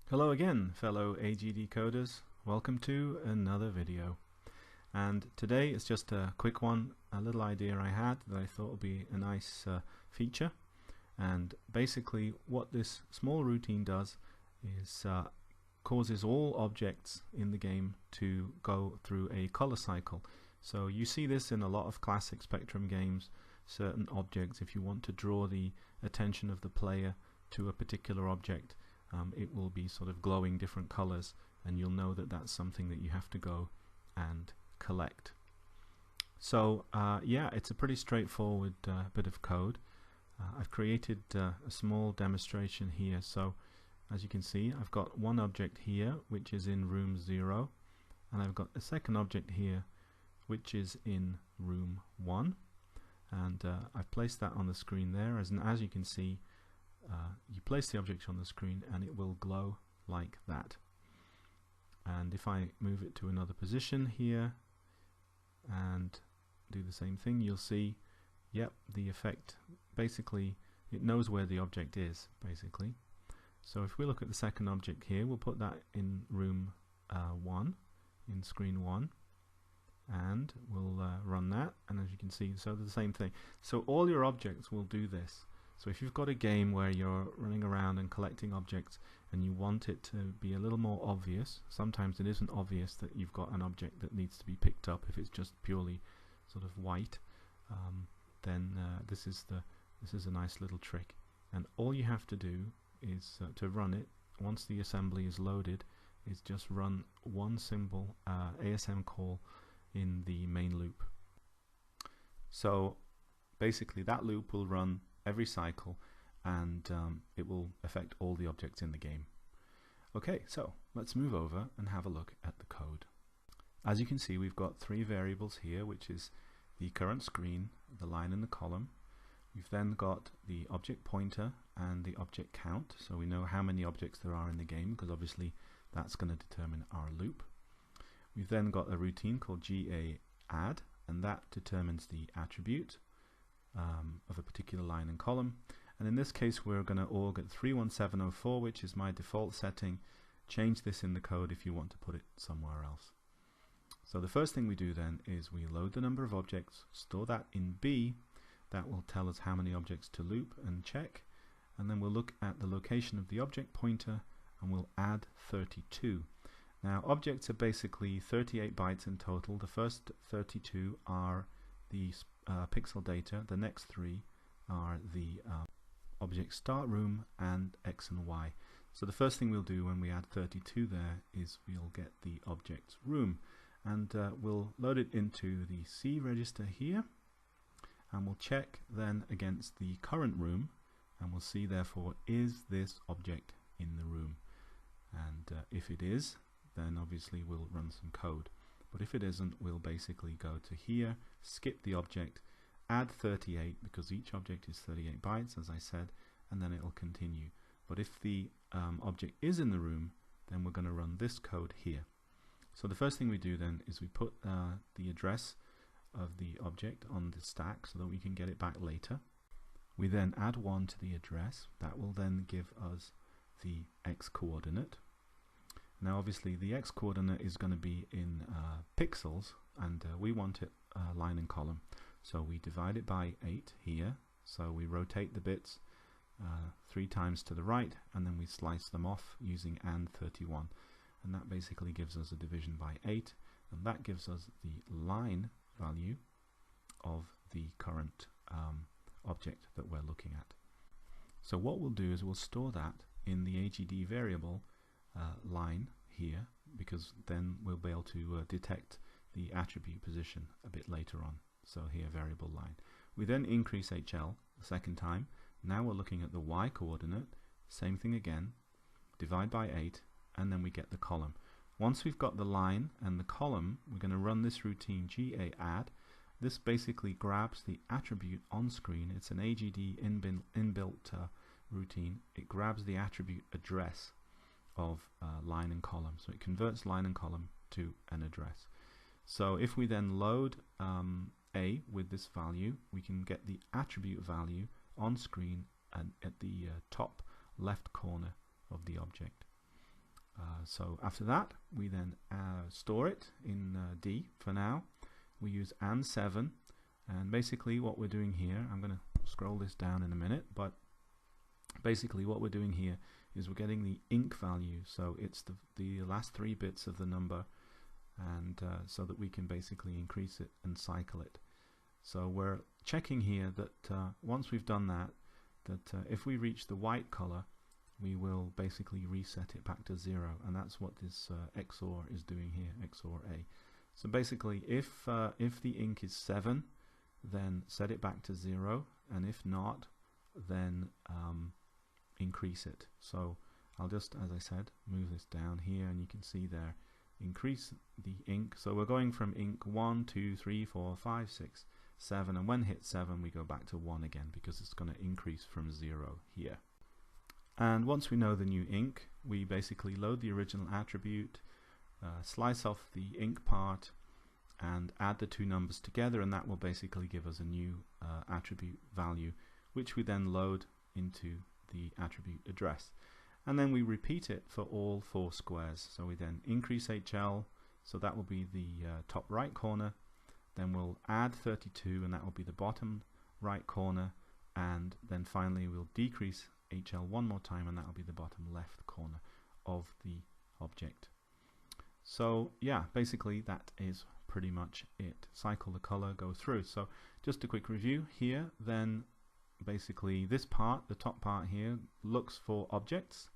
Hello again, fellow AGD coders. Welcome to another video. And today it's just a quick one, a little idea I had that I thought would be a nice feature. And basically what this small routine does is causes all objects in the game to go through a color cycle. So you see this in a lot of classic Spectrum games. Certain objects, if you want to draw the attention of the player to a particular object, it will be sort of glowing different colors, and you'll know that that's something that you have to go and collect. So yeah, it's a pretty straightforward bit of code. I've created a small demonstration here. So as you can see, I've got one object here which is in room 0, and I've got a second object here which is in room 1, and I've placed that on the screen there. As you can see, you place the object on the screen and it will glow like that. And if I move it to another position here and do the same thing, you'll see, yep, the effect, basically it knows where the object is, basically. So if we look at the second object here, we'll put that in room 1, in screen 1, and we'll run that, and as you can see, so the same thing. So all your objects will do this. So if you've got a game where you're running around and collecting objects and you want it to be a little more obvious, sometimes it isn't obvious that you've got an object that needs to be picked up if it's just purely sort of white, then this is a nice little trick. And all you have to do is to run it, once the assembly is loaded, is just run one simple ASM call in the main loop. So basically that loop will run every cycle, and it will affect all the objects in the game. Okay, so let's move over and have a look at the code. As you can see, we've got three variables here, which is the current screen, the line and the column. We've then got the object pointer and the object count, so we know how many objects there are in the game, because obviously that's going to determine our loop. We've then got a routine called GA_add, and that determines the attribute of a particular line and column. And in this case we're going to org at 31704, which is my default setting. Change this in the code if you want to put it somewhere else. So the first thing we do then is we load the number of objects, store that in B. That will tell us how many objects to loop and check, and then we'll look at the location of the object pointer and we'll add 32. Now objects are basically 38 bytes in total. The first 32 are the pixel data, the next 3 are the object start room and X and Y. So the first thing we'll do when we add 32 there is we'll get the object's room, and we'll load it into the C register here, and we'll check then against the current room, and we'll see therefore, is this object in the room? And if it is, then obviously we'll run some code. But if it isn't, we'll basically go to here, skip the object, add 38, because each object is 38 bytes, as I said, and then it'll continue. But if the object is in the room, then we're going to run this code here. So the first thing we do then is we put the address of the object on the stack so that we can get it back later. We then add 1 to the address. That will then give us the X coordinate. Now obviously the X coordinate is going to be in pixels, and we want it line and column. So we divide it by 8 here, so we rotate the bits 3 times to the right, and then we slice them off using AND31, and that basically gives us a division by 8, and that gives us the line value of the current object that we're looking at. So what we'll do is we'll store that in the AGD variable line here, because then we'll be able to detect the attribute position a bit later on. So here, variable line. We then increase HL the second time. Now we're looking at the Y coordinate, same thing again, divide by 8, and then we get the column. Once we've got the line and the column, we're going to run this routine GA_add. This basically grabs the attribute on screen. It's an AGD inbuilt routine. It grabs the attribute address of line and column. So it converts line and column to an address. So if we then load A with this value, we can get the attribute value on screen and at the top left corner of the object. So after that, we then store it in D for now. We use and7, and basically what we're doing here, I'm going to scroll this down in a minute, but basically what we're doing here is we're getting the inc value, so it's the last 3 bits of the number, and so that we can basically increase it and cycle it. So we're checking here that once we've done that, if we reach the white color, we will basically reset it back to 0, and that's what this XOR is doing here, XOR A. So basically, if the inc is 7, then set it back to 0, and if not, then increase it. So I'll just, as I said, move this down here, and you can see there, increase the inc. So we're going from inc 1, 2, 3, 4, 5, 6, 7, and when hit 7, we go back to 1 again, because it's going to increase from 0 here. And once we know the new inc, we basically load the original attribute, slice off the inc part, and add the 2 numbers together, and that will basically give us a new attribute value, which we then load into the attribute address. And then we repeat it for all 4 squares. So we then increase HL, so that will be the top right corner. Then we'll add 32, and that will be the bottom right corner. And then finally we'll decrease HL one more time, and that will be the bottom left corner of the object. So yeah, basically that is pretty much it. Cycle the color, go through. So just a quick review here, then basically this part, the top part here, looks for objects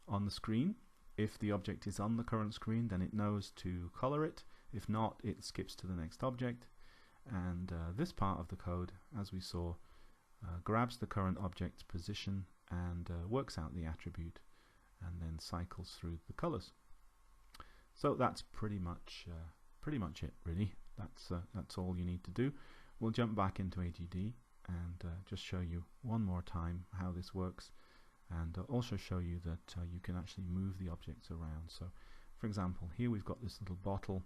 on the screen. If the object is on the current screen, then it knows to color it. If not, it skips to the next object. And this part of the code, as we saw, grabs the current object's position and works out the attribute, and then cycles through the colors. So that's pretty much it, really. That's all you need to do. We'll jump back into AGD and just show you one more time how this works, and also show you that you can actually move the objects around. So for example, here we've got this little bottle,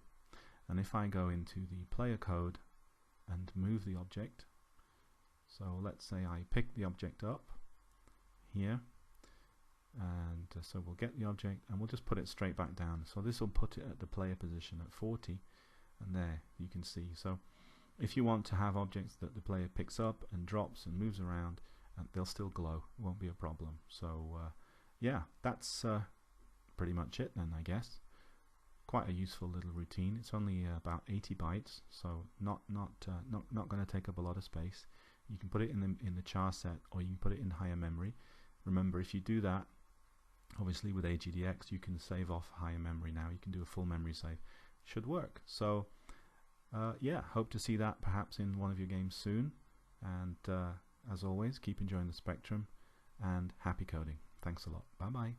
and if I go into the player code and move the object, so let's say I pick the object up here, and so we'll get the object and we'll just put it straight back down. So this will put it at the player position at 40, and there you can see. So if you want to have objects that the player picks up and drops and moves around, and they'll still glow, it won't be a problem. So yeah, that's pretty much it then, I guess. Quite a useful little routine. It's only about 80 bytes, so not going to take up a lot of space. You can put it in the char set, or you can put it in higher memory. Remember, if you do that, obviously with AGDX you can save off higher memory now. You can do a full memory save. Should work. So yeah, hope to see that perhaps in one of your games soon. And as always, keep enjoying the spectrum, and happy coding. Thanks a lot. Bye bye.